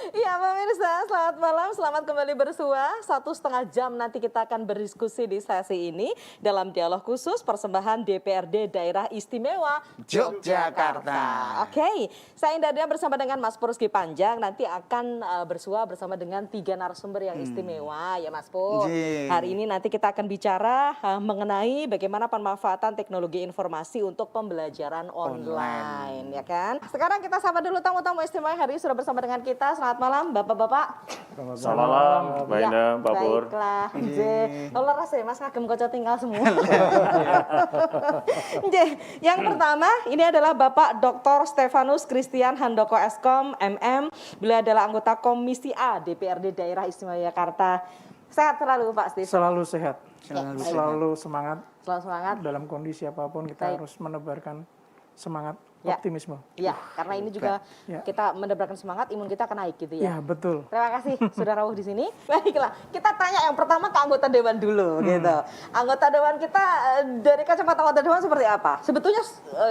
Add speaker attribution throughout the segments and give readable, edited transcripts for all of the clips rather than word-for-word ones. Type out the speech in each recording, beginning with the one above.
Speaker 1: Iya pemirsa, selamat malam, selamat kembali bersua. 1,5 jam nanti kita akan berdiskusi di sesi ini dalam dialog khusus persembahan DPRD Daerah Istimewa
Speaker 2: Yogyakarta.
Speaker 1: Oke, saya Indah Dia bersama dengan Mas Pur Rizky Panjang nanti akan bersua bersama dengan 3 narasumber yang istimewa ya Mas Pur. Hari ini nanti kita akan bicara mengenai bagaimana pemanfaatan teknologi informasi untuk pembelajaran online ya kan. Sekarang kita sapa dulu tamu-tamu istimewa hari ini sudah bersama dengan kita. Selamat malam Bapak-bapak.
Speaker 3: Selamat malam, Mbak Indah, Mbak Pur.
Speaker 1: Baiklah. Kalau rasanya Mas kagem kocok tinggal semua. Yang pertama ini adalah Bapak Dr. Stefanus Christian Handoko Eskom MM. Beliau adalah anggota Komisi A DPRD Daerah Istimewa Yogyakarta. Sehat selalu Pak Steve.
Speaker 4: Selalu sehat,
Speaker 1: Selalu
Speaker 4: semangat.
Speaker 1: Selalu semangat.
Speaker 4: Dalam kondisi apapun kita harus menebarkan semangat, optimisme.
Speaker 1: Ya, karena ini juga kita menebarkan semangat, imun kita akan naik gitu ya.
Speaker 4: Ya, betul.
Speaker 1: Terima kasih sudah rawuh di sini. Baiklah, kita tanya yang pertama ke anggota dewan dulu gitu. Anggota dewan kita dari kacamata anggota dewan seperti apa? Sebetulnya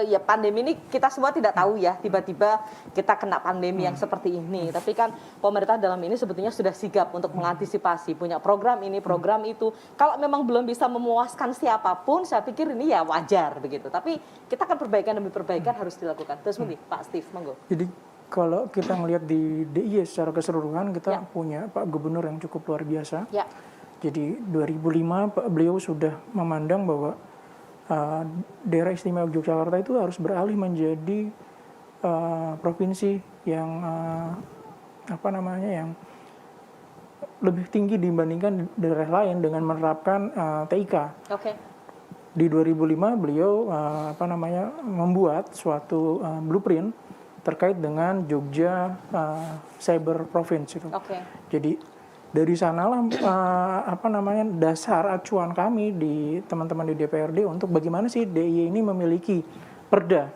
Speaker 1: ya pandemi ini kita semua tidak tahu ya, tiba-tiba kita kena pandemi yang seperti ini. Tapi kan pemerintah dalam ini sebetulnya sudah sigap untuk mengantisipasi, punya program ini, program itu. Kalau memang belum bisa memuaskan siapapun, saya pikir ini ya wajar begitu. Tapi kita kan perbaikan demi perbaikan harus dilakukan. Terus Pak Steve, monggo.
Speaker 4: Jadi kalau kita melihat di DIY secara keseluruhan, kita punya Pak Gubernur yang cukup luar biasa.
Speaker 1: Ya.
Speaker 4: Jadi 2005 beliau sudah memandang bahwa daerah istimewa Yogyakarta itu harus beralih menjadi provinsi yang yang lebih tinggi dibandingkan daerah lain dengan menerapkan TIK.
Speaker 1: Oke.
Speaker 4: Di 2005 beliau membuat suatu blueprint terkait dengan Jogja Cyber Province itu.
Speaker 1: Oke.
Speaker 4: Jadi dari sanalah dasar acuan kami di teman-teman di DPRD untuk bagaimana sih DIY ini memiliki perda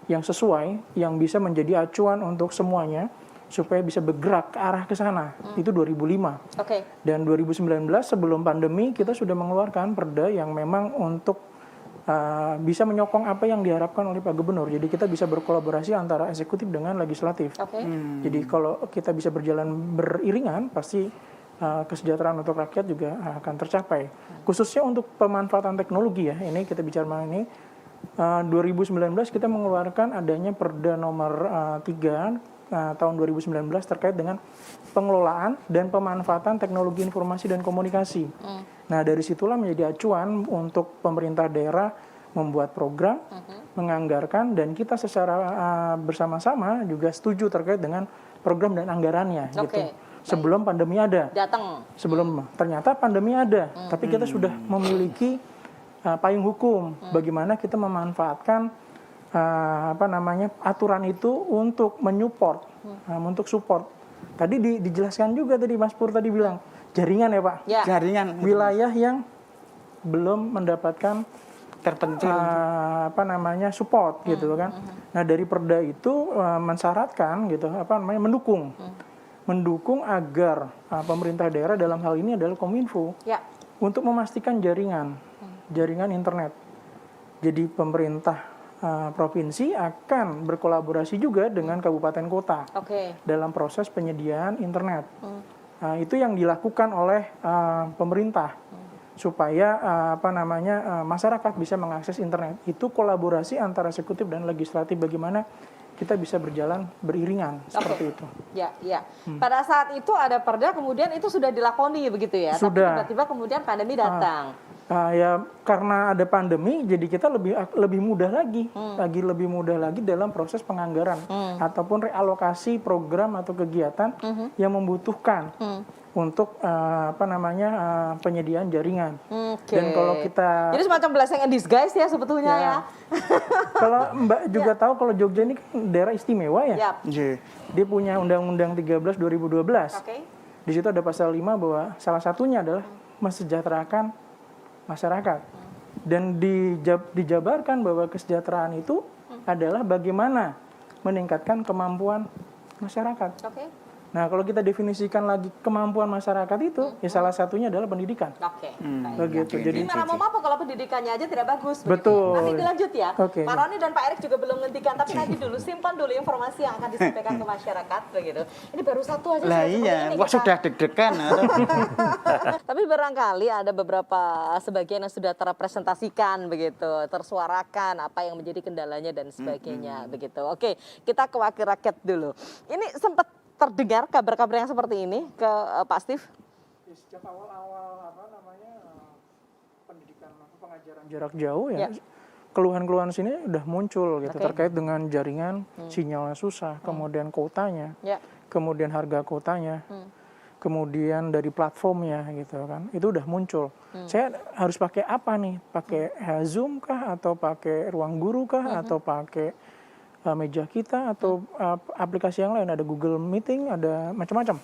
Speaker 4: yang sesuai, yang bisa menjadi acuan untuk semuanya supaya bisa bergerak ke arah ke sana. Itu 2005.
Speaker 1: Oke.
Speaker 4: Dan 2019 sebelum pandemi kita sudah mengeluarkan perda yang memang untuk bisa menyokong apa yang diharapkan oleh Pak Gubernur. Jadi kita bisa berkolaborasi antara eksekutif dengan legislatif.
Speaker 1: Oke.
Speaker 4: Jadi kalau kita bisa berjalan beriringan, pasti kesejahteraan untuk rakyat juga akan tercapai. Khususnya untuk pemanfaatan teknologi ya. Ini kita bicara mengenai 2019 kita mengeluarkan adanya perda nomor 3 tahun 2019 terkait dengan pengelolaan dan pemanfaatan teknologi informasi dan komunikasi. Nah, dari situlah menjadi acuan untuk pemerintah daerah membuat program, menganggarkan, dan kita secara bersama-sama juga setuju terkait dengan program dan anggarannya. Gitu. Sebelum pandemi ada. Sebelum ternyata pandemi ada, tapi kita sudah memiliki payung hukum bagaimana kita memanfaatkan aturan itu untuk menyupport, untuk support. Tadi dijelaskan juga tadi Mas Pur tadi bilang jaringan ya Pak,
Speaker 2: Jaringan
Speaker 4: wilayah yang belum mendapatkan
Speaker 2: terpencil
Speaker 4: support gitu kan. Nah dari perda itu mensyaratkan gitu mendukung agar pemerintah daerah dalam hal ini adalah Kominfo untuk memastikan jaringan internet. Jadi pemerintah provinsi akan berkolaborasi juga dengan kabupaten kota dalam proses penyediaan internet. Itu yang dilakukan oleh pemerintah supaya masyarakat bisa mengakses internet. Itu kolaborasi antara eksekutif dan legislatif bagaimana kita bisa berjalan beriringan seperti itu.
Speaker 1: Ya. Pada saat itu ada perda, kemudian itu sudah dilakoni begitu ya.
Speaker 4: Sudah.
Speaker 1: Tapi tiba-tiba kemudian pandemi datang.
Speaker 4: Ya karena ada pandemi, jadi kita lebih mudah lagi, lebih mudah lagi dalam proses penganggaran ataupun realokasi program atau kegiatan yang membutuhkan untuk penyediaan jaringan. Dan kalau kita
Speaker 1: jadi semacam blessing in disguise ya sebetulnya ya.
Speaker 4: Kalau Mbak juga tahu kalau Jogja ini kan daerah istimewa ya. Dia punya Undang-Undang 13 2012. Di situ ada pasal 5 bahwa salah satunya adalah mensejahterakan masyarakat. Dan dijabarkan bahwa kesejahteraan itu adalah bagaimana meningkatkan kemampuan masyarakat. Nah, kalau kita definisikan lagi kemampuan masyarakat itu, ya salah satunya adalah pendidikan.
Speaker 1: Oke.
Speaker 4: Begitu.
Speaker 1: Jadi mana mau apa kalau pendidikannya aja tidak bagus.
Speaker 4: Betul.
Speaker 1: Nanti dilanjut ya.
Speaker 4: Oke.
Speaker 1: Pak Roni dan Pak Erik juga belum menghentikan, tapi nanti dulu simpan dulu informasi yang akan disampaikan ke masyarakat begitu. Ini baru satu aja.
Speaker 2: Lah
Speaker 1: seperti
Speaker 2: iya,
Speaker 1: ini
Speaker 2: kok
Speaker 1: kita.
Speaker 2: sudah deg-degan.
Speaker 1: Tapi barangkali ada beberapa sebagian yang sudah terrepresentasikan begitu, tersuarakan apa yang menjadi kendalanya dan sebagainya begitu. Oke, kita ke wakil rakyat dulu. Ini sempat terdengar kabar-kabar yang seperti ini ke Pak Steve?
Speaker 4: Ya, sejak awal-awal pendidikan pengajaran jarak jauh ya. Keluhan-keluhan sini udah muncul gitu terkait dengan jaringan, sinyalnya susah, kemudian kuotanya, kemudian harga kuotanya, kemudian dari platformnya gitu kan, itu udah muncul. Saya harus pakai apa nih? Pakai Zoom kah, atau pakai ruang guru kah, atau pakai meja kita, atau aplikasi yang lain, ada Google Meeting, ada macam-macam.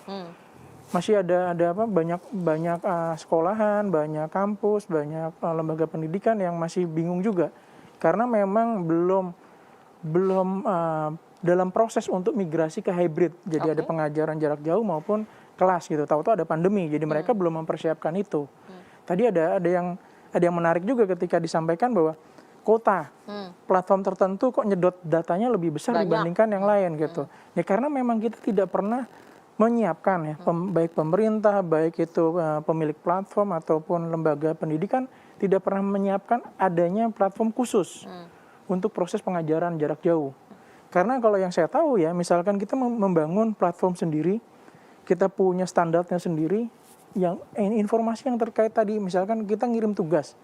Speaker 4: Masih ada apa banyak sekolahan, banyak kampus, banyak lembaga pendidikan yang masih bingung juga. Karena memang belum dalam proses untuk migrasi ke hybrid. Jadi ada pengajaran jarak jauh maupun kelas gitu. Tahu-tahu ada pandemi, jadi mereka belum mempersiapkan itu. Tadi ada yang menarik juga ketika disampaikan bahwa kota platform tertentu kok nyedot datanya lebih besar dibandingkan yang lain gitu. Ya karena memang kita tidak pernah menyiapkan ya, baik pemerintah, baik itu pemilik platform ataupun lembaga pendidikan tidak pernah menyiapkan adanya platform khusus untuk proses pengajaran jarak jauh. Karena kalau yang saya tahu ya, misalkan kita membangun platform sendiri, kita punya standarnya sendiri, yang informasi yang terkait tadi, misalkan kita ngirim tugas.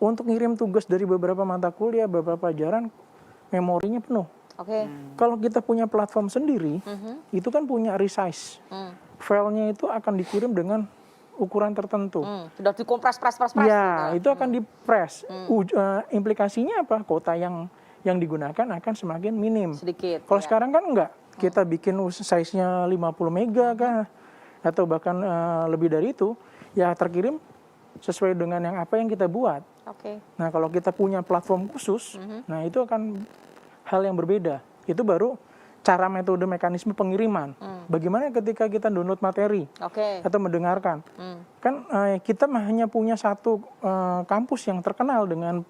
Speaker 4: Untuk ngirim tugas dari beberapa mata kuliah, beberapa pelajaran, memorinya penuh. Kalau kita punya platform sendiri, itu kan punya resize. Filenya itu akan dikirim dengan ukuran tertentu.
Speaker 1: Sudah dikompres, pres.
Speaker 4: Ya, itu akan dipres. Implikasinya apa? Kuota yang digunakan akan semakin minim.
Speaker 1: Sedikit.
Speaker 4: Kalau sekarang kan enggak. Kita bikin size-nya 50 mega kah, atau bahkan lebih dari itu, ya terkirim sesuai dengan apa yang kita buat. Nah, kalau kita punya platform khusus, nah itu akan hal yang berbeda. Itu baru cara metode mekanisme pengiriman. Bagaimana ketika kita download materi atau mendengarkan. Kan kita hanya punya satu kampus yang terkenal dengan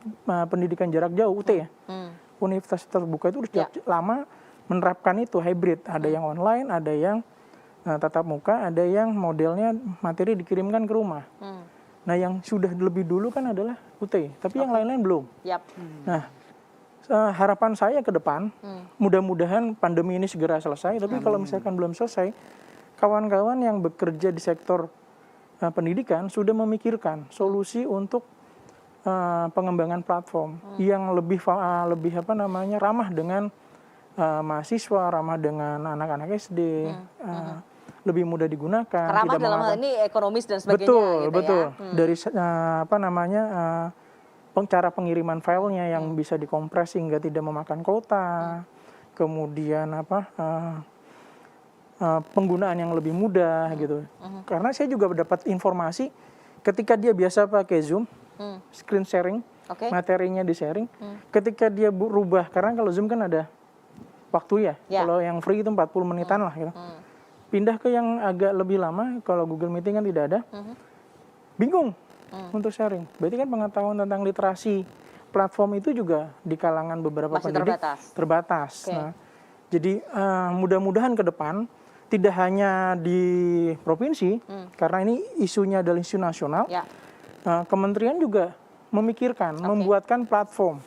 Speaker 4: pendidikan jarak jauh, UT ya. Universitas terbuka itu sudah lama menerapkan itu hybrid. Ada yang online, ada yang tatap muka, ada yang modelnya materi dikirimkan ke rumah. Nah, yang sudah lebih dulu kan adalah UT, tapi yang lain-lain belum. Nah, harapan saya ke depan, mudah-mudahan pandemi ini segera selesai, tapi kalau misalkan belum selesai, kawan-kawan yang bekerja di sektor pendidikan sudah memikirkan solusi untuk pengembangan platform yang lebih ramah dengan mahasiswa, ramah dengan anak-anak SD, lebih mudah digunakan.
Speaker 1: Ramah dalam hal ini ekonomis dan sebagainya.
Speaker 4: Betul. Dari cara pengiriman filenya yang bisa dikompres sehingga tidak memakan kuota, kemudian penggunaan yang lebih mudah gitu. Karena saya juga dapat informasi ketika dia biasa pakai Zoom, screen sharing, materinya di sharing, ketika dia berubah, karena kalau Zoom kan ada waktu ya, kalau yang free itu 40 menitan lah gitu. Pindah ke yang agak lebih lama, kalau Google Meeting kan tidak ada, bingung untuk sharing. Berarti kan pengetahuan tentang literasi platform itu juga di kalangan beberapa pendidik terbatas. Nah, jadi mudah-mudahan ke depan tidak hanya di provinsi, karena ini isunya adalah isu nasional, kementerian juga memikirkan, membuatkan platform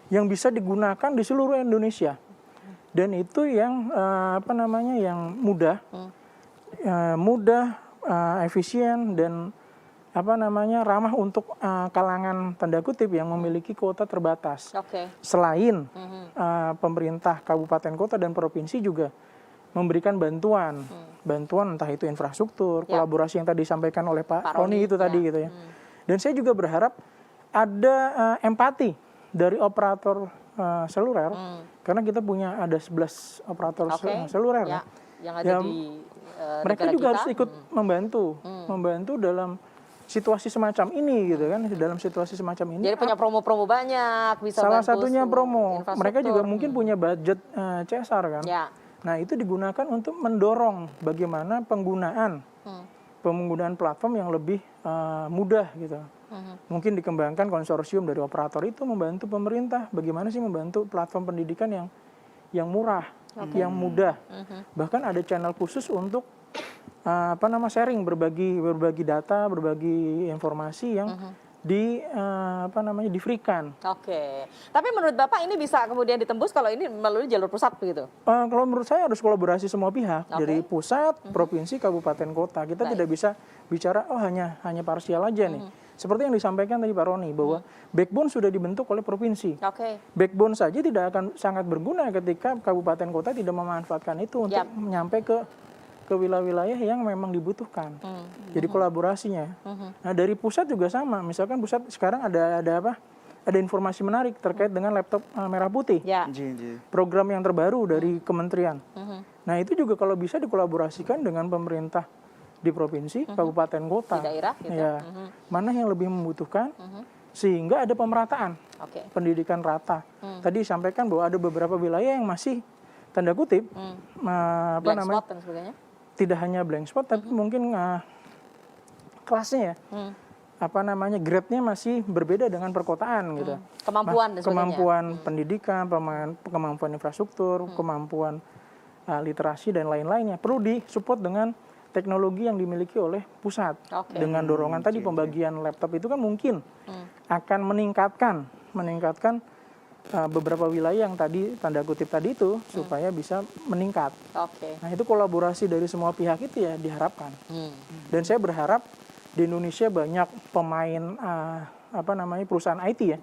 Speaker 4: yang bisa digunakan di seluruh Indonesia. Dan itu yang yang mudah, efisien dan ramah untuk kalangan tanda kutip yang memiliki kuota terbatas. Selain pemerintah kabupaten kota dan provinsi juga memberikan bantuan entah itu infrastruktur, kolaborasi yang tadi disampaikan oleh Pak Roni itu tadi gitu ya. Dan saya juga berharap ada empati dari operator seluler, karena kita punya ada 11 operator seluler
Speaker 1: yang ada di
Speaker 4: mereka juga
Speaker 1: kita
Speaker 4: harus ikut membantu dalam situasi semacam ini gitu kan, dalam situasi semacam ini.
Speaker 1: Jadi punya promo-promo banyak, bisa
Speaker 4: salah
Speaker 1: bantu
Speaker 4: satunya promo. Mereka juga mungkin punya budget CSR kan. Nah, itu digunakan untuk mendorong bagaimana penggunaan platform yang lebih mudah gitu. Mungkin dikembangkan konsorsium dari operator itu membantu pemerintah bagaimana sih membantu platform pendidikan yang murah, yang mudah. Bahkan ada channel khusus untuk sharing, berbagi data, berbagi informasi yang di-free-kan.
Speaker 1: Oke. Tapi menurut Bapak ini bisa kemudian ditembus kalau ini melalui jalur pusat begitu?
Speaker 4: Kalau menurut saya harus kolaborasi semua pihak,
Speaker 1: Oke.
Speaker 4: dari pusat, provinsi, kabupaten, kota. Kita
Speaker 1: Baik.
Speaker 4: tidak bisa bicara hanya parsial aja nih. Seperti yang disampaikan tadi Pak Roni bahwa backbone sudah dibentuk oleh provinsi.
Speaker 1: Oke.
Speaker 4: Backbone saja tidak akan sangat berguna ketika kabupaten kota tidak memanfaatkan itu untuk nyampe ke wilayah-wilayah yang memang dibutuhkan. Jadi kolaborasinya. Nah, dari pusat juga sama. Misalkan pusat sekarang ada informasi menarik terkait dengan laptop merah putih.
Speaker 1: Ya.
Speaker 4: Program yang terbaru dari kementerian. Nah, itu juga kalau bisa dikolaborasikan dengan pemerintah di provinsi, kabupaten, kota.
Speaker 1: Di daerah gitu.
Speaker 4: Ya. Mana yang lebih membutuhkan sehingga ada pemerataan.
Speaker 1: Oke.
Speaker 4: Pendidikan rata. Tadi disampaikan bahwa ada beberapa wilayah yang masih tanda kutip
Speaker 1: Blank spot dan sebagainya.
Speaker 4: tidak hanya blank spot tapi mungkin kelasnya ya. Grade-nya masih berbeda dengan perkotaan gitu.
Speaker 1: Kemampuan dan sebagainya.
Speaker 4: Kemampuan pendidikan, kemampuan infrastruktur, kemampuan literasi dan lain-lainnya perlu disupport dengan teknologi yang dimiliki oleh pusat.
Speaker 1: Oke.
Speaker 4: Dengan dorongan tadi pembagian laptop itu kan mungkin akan meningkatkan beberapa wilayah yang tadi tanda kutip tadi itu supaya bisa meningkat.
Speaker 1: Oke.
Speaker 4: Nah, itu kolaborasi dari semua pihak itu ya diharapkan. Dan saya berharap di Indonesia banyak pemain perusahaan IT ya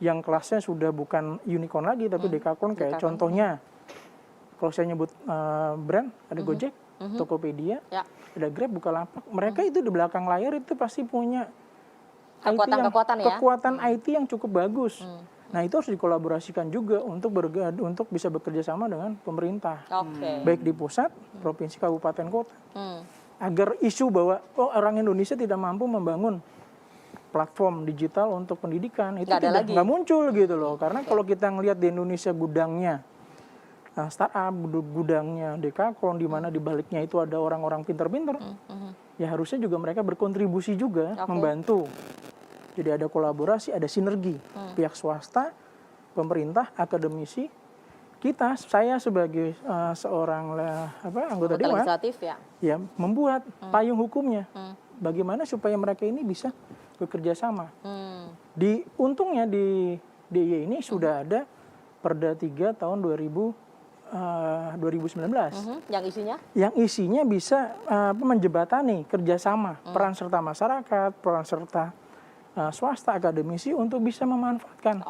Speaker 4: yang kelasnya sudah bukan unicorn lagi tapi dekakorn kayak contohnya kalau saya nyebut brand ada Gojek, Tokopedia, ada Grab, Bukalapak. Mereka itu di belakang layar itu pasti punya kekuatan IT yang cukup bagus. Nah, itu harus dikolaborasikan juga untuk bisa bekerja sama dengan pemerintah. Baik di pusat, provinsi, kabupaten, kota. Agar isu bahwa orang Indonesia tidak mampu membangun platform digital untuk pendidikan itu nggak muncul gitu loh. Karena kalau kita ngelihat di Indonesia gudangnya startup, gudangnya Dekakorn di mana di baliknya itu ada orang-orang pinter-pinter. Ya harusnya juga mereka berkontribusi juga membantu. Jadi ada kolaborasi, ada sinergi pihak swasta, pemerintah, akademisi, saya sebagai seorang anggota dewan,
Speaker 1: legislatif
Speaker 4: ya membuat payung hukumnya. Bagaimana supaya mereka ini bisa bekerja sama. Untungnya di DIY ini sudah ada Perda 3 tahun 2019. Yang isinya bisa menjembatani kerjasama peran serta masyarakat, peran serta swasta, akademisi untuk bisa memanfaatkan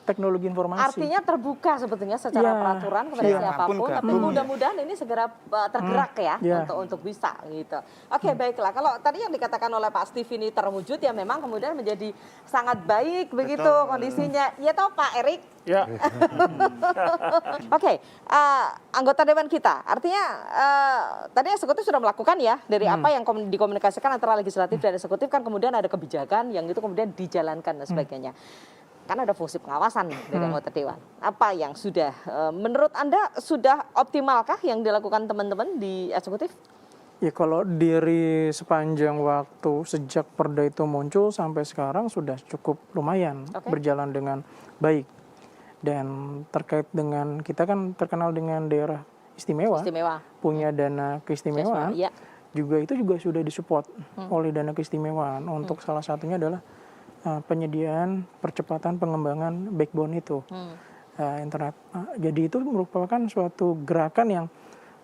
Speaker 4: teknologi informasi.
Speaker 1: Artinya terbuka sebetulnya secara peraturan kepada siapapun, tapi mudah-mudahan ini segera tergerak untuk bisa gitu. Oke, baiklah. Kalau tadi yang dikatakan oleh Pak Steve ini terwujud ya memang kemudian menjadi sangat baik begitu kondisinya. Ya toh Pak Erik?
Speaker 3: Ya.
Speaker 1: Oke, anggota dewan kita. Artinya tadi eksekutif sudah melakukan ya dari apa yang dikomunikasikan antara legislatif dan eksekutif kan kemudian ada kebijakan yang itu kemudian dijalankan dan sebagainya. Kan ada fungsi pengawasan dari anggota dewan. Apa yang sudah menurut Anda sudah optimalkah yang dilakukan teman-teman di eksekutif?
Speaker 4: Ya kalau dari sepanjang waktu sejak Perda itu muncul sampai sekarang sudah cukup lumayan berjalan dengan baik. Dan terkait dengan kita kan terkenal dengan daerah istimewa. Punya dana keistimewaan. Juga itu juga sudah disupport oleh dana keistimewaan. Untuk salah satunya adalah penyediaan percepatan pengembangan backbone itu internet. Jadi itu merupakan suatu gerakan yang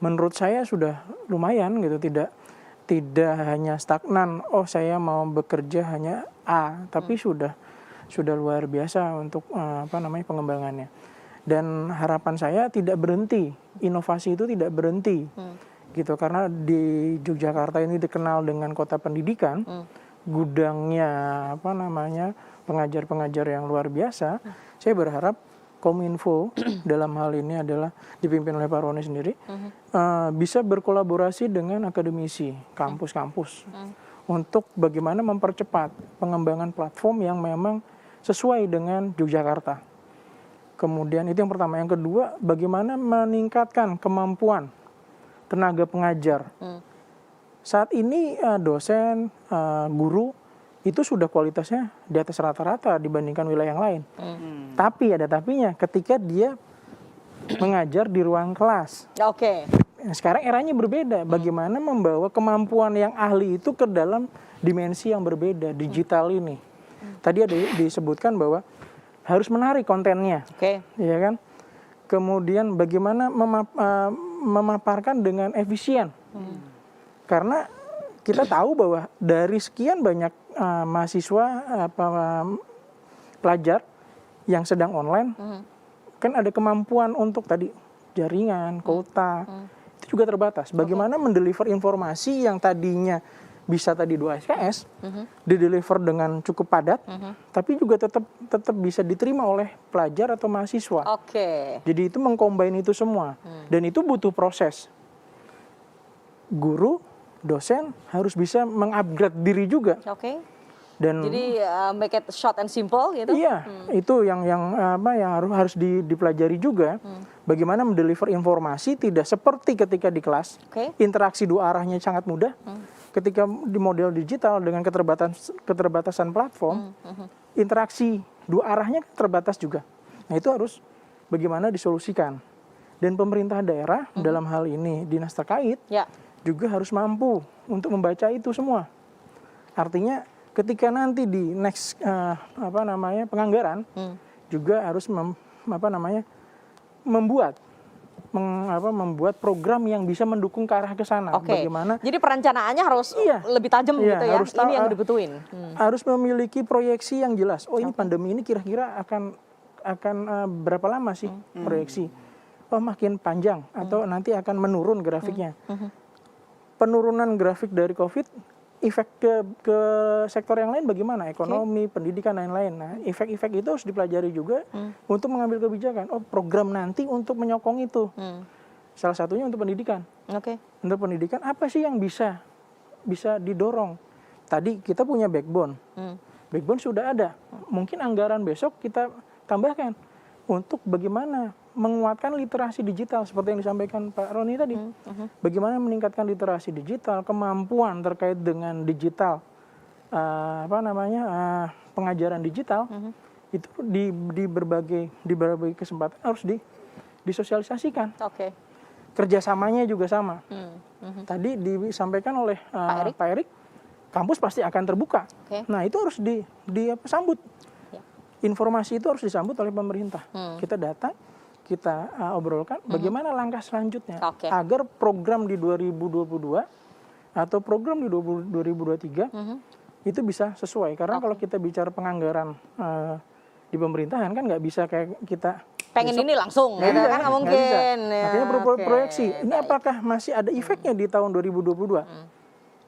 Speaker 4: menurut saya sudah lumayan gitu, tidak hanya stagnan. Saya mau bekerja hanya A, tapi sudah luar biasa untuk pengembangannya. Dan harapan saya tidak berhenti, inovasi itu tidak berhenti gitu, karena di Yogyakarta ini dikenal dengan kota pendidikan. Gudangnya pengajar-pengajar yang luar biasa. Saya berharap Kominfo dalam hal ini adalah dipimpin oleh Pak Roni sendiri bisa berkolaborasi dengan akademisi, kampus-kampus untuk bagaimana mempercepat pengembangan platform yang memang sesuai dengan Yogyakarta. Kemudian itu yang pertama. Yang kedua, bagaimana meningkatkan kemampuan tenaga pengajar. Saat ini dosen, guru itu sudah kualitasnya di atas rata-rata dibandingkan wilayah yang lain. Tapi ada tapinya ketika dia mengajar di ruang kelas.
Speaker 1: Oke.
Speaker 4: Nah, sekarang eranya berbeda. Bagaimana membawa kemampuan yang ahli itu ke dalam dimensi yang berbeda, digital ini. Tadi ada disebutkan bahwa harus menarik kontennya.
Speaker 1: Oke.
Speaker 4: Ya kan? Kemudian bagaimana memaparkan dengan efisien. Karena kita tahu bahwa dari sekian banyak mahasiswa pelajar yang sedang online, kan ada kemampuan untuk tadi jaringan, kuota, itu juga terbatas. Bagaimana mendeliver informasi yang tadinya bisa tadi 2 SKS, dideliver dengan cukup padat, tapi juga tetap bisa diterima oleh pelajar atau mahasiswa.
Speaker 1: Oke.
Speaker 4: Jadi itu mengcombine itu semua, dan itu butuh proses. Guru, dosen harus bisa mengupgrade diri juga.
Speaker 1: Oke.
Speaker 4: Dan
Speaker 1: Jadi make it short and simple gitu.
Speaker 4: iya, itu yang harus dipelajari juga. Bagaimana mendeliver informasi tidak seperti ketika di kelas.
Speaker 1: Oke.
Speaker 4: Interaksi 2 arahnya sangat mudah. Ketika di model digital dengan keterbatasan platform, interaksi 2 arahnya terbatas juga. Nah, itu harus bagaimana disolusikan. Dan pemerintah daerah dalam hal ini dinas terkait juga harus mampu untuk membaca itu semua. Artinya ketika nanti di next penganggaran juga harus membuat program yang bisa mendukung ke arah ke sana.
Speaker 1: Oke.
Speaker 4: Bagaimana?
Speaker 1: Jadi perencanaannya harus lebih tajam gitu ya.
Speaker 4: Harus
Speaker 1: Ini yang dibutuhin.
Speaker 4: Harus memiliki proyeksi yang jelas. Oh, ini pandemi ini kira-kira akan berapa lama sih proyeksi? Oh, makin panjang atau nanti akan menurun grafiknya. Penurunan grafik dari COVID, efek ke sektor yang lain bagaimana? Ekonomi, pendidikan, lain-lain. Nah, efek-efek itu harus dipelajari juga untuk mengambil kebijakan. Oh, program nanti untuk menyokong itu. Salah satunya untuk pendidikan.
Speaker 1: Oke.
Speaker 4: Untuk pendidikan, apa sih yang bisa didorong? Tadi kita punya backbone. Backbone sudah ada. Mungkin anggaran besok kita tambahkan untuk bagaimana menguatkan literasi digital seperti yang disampaikan Pak Roni tadi. Bagaimana meningkatkan literasi digital, kemampuan terkait dengan digital, pengajaran digital itu di berbagai kesempatan harus disosialisasikan.
Speaker 1: Oke.
Speaker 4: Kerjasamanya juga sama. Tadi disampaikan oleh Pak Erik, kampus pasti akan terbuka.
Speaker 1: Oke.
Speaker 4: Nah, itu harus disambut. Informasi itu harus disambut oleh pemerintah. Kita datang, kita obrolkan bagaimana langkah selanjutnya agar program di 2022 atau program di 2023 itu bisa sesuai. Karena kalau kita bicara penganggaran di pemerintahan kan nggak bisa kayak kita
Speaker 1: pengen ini langsung gitu kan, nggak mungkin.
Speaker 4: Makanya proyeksi. Ini apakah masih ada efeknya di tahun 2022?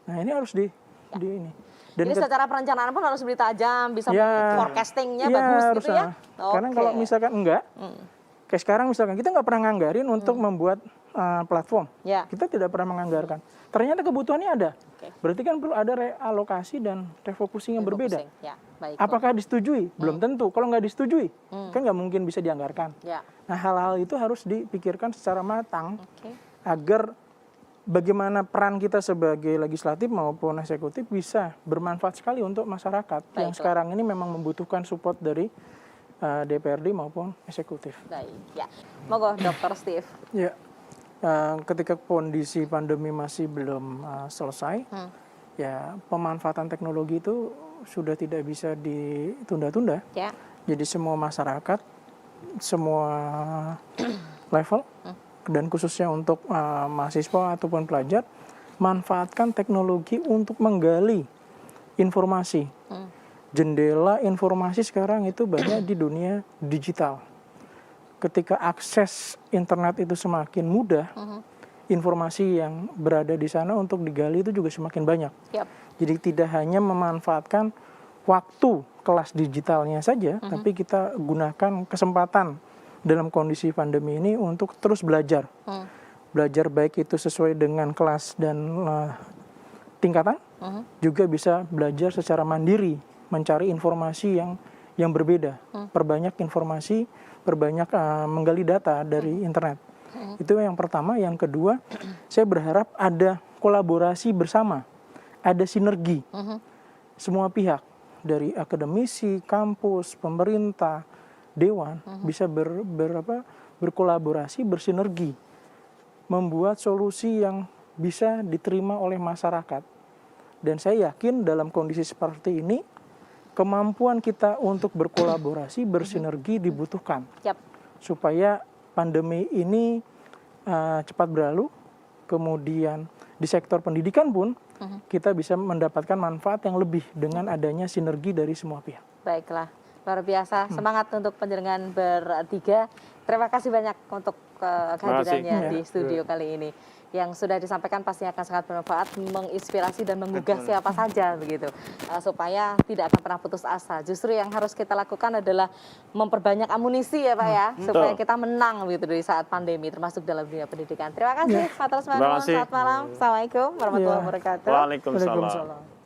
Speaker 4: Nah, ini harus di ini.
Speaker 1: Dan jadi secara perencanaan pun harus lebih tajam, bisa forecastingnya bagus
Speaker 4: harus
Speaker 1: gitu ya.
Speaker 4: Karena kalau misalkan enggak, kayak sekarang misalkan kita nggak pernah nganggarin untuk membuat platform, kita tidak pernah menganggarkan. Ternyata kebutuhannya ada. Berarti kan perlu ada realokasi dan refocusing yang berbeda. Apakah disetujui? Belum tentu. Kalau nggak disetujui, kan nggak mungkin bisa dianggarkan. Nah, hal-hal itu harus dipikirkan secara matang agar bagaimana peran kita sebagai legislatif maupun eksekutif bisa bermanfaat sekali untuk masyarakat yang sekarang ini memang membutuhkan support dari DPRD maupun eksekutif.
Speaker 1: Baik, ya. Monggo, Dr. Steve.
Speaker 4: Ya, ketika kondisi pandemi masih belum selesai, ya pemanfaatan teknologi itu sudah tidak bisa ditunda-tunda. Jadi semua masyarakat, semua level, dan khususnya untuk mahasiswa ataupun pelajar, manfaatkan teknologi untuk menggali informasi. Jendela informasi sekarang itu banyak di dunia digital. Ketika akses internet itu semakin mudah, informasi yang berada di sana untuk digali itu juga semakin banyak. Jadi tidak hanya memanfaatkan waktu kelas digitalnya saja, tapi kita gunakan kesempatan dalam kondisi pandemi ini untuk terus belajar. Belajar baik itu sesuai dengan kelas dan tingkatan, juga bisa belajar secara mandiri, mencari informasi yang berbeda. Perbanyak informasi, perbanyak menggali data dari internet. Itu yang pertama. Yang kedua, saya berharap ada kolaborasi bersama, ada sinergi semua pihak dari akademisi, kampus, pemerintah, dewan bisa berkolaborasi, bersinergi, membuat solusi yang bisa diterima oleh masyarakat. Dan saya yakin dalam kondisi seperti ini, kemampuan kita untuk berkolaborasi, bersinergi dibutuhkan.
Speaker 1: Yap.
Speaker 4: Supaya pandemi ini cepat berlalu, kemudian di sektor pendidikan pun kita bisa mendapatkan manfaat yang lebih dengan adanya sinergi dari semua pihak.
Speaker 1: Baiklah, luar biasa. Semangat untuk penjenengan bertiga. Terima kasih banyak untuk kehadirannya di studio kali ini. Yang sudah disampaikan pastinya akan sangat bermanfaat, menginspirasi dan menggugah siapa saja begitu, supaya tidak akan pernah putus asa. Justru yang harus kita lakukan adalah memperbanyak amunisi ya Pak ya, supaya kita menang begitu di saat pandemi, termasuk dalam dunia pendidikan. Terima kasih Pak Terus. Selamat malam. Assalamualaikum warahmatullahi wabarakatuh.
Speaker 3: Waalaikumsalam.
Speaker 4: Waalaikumsalam.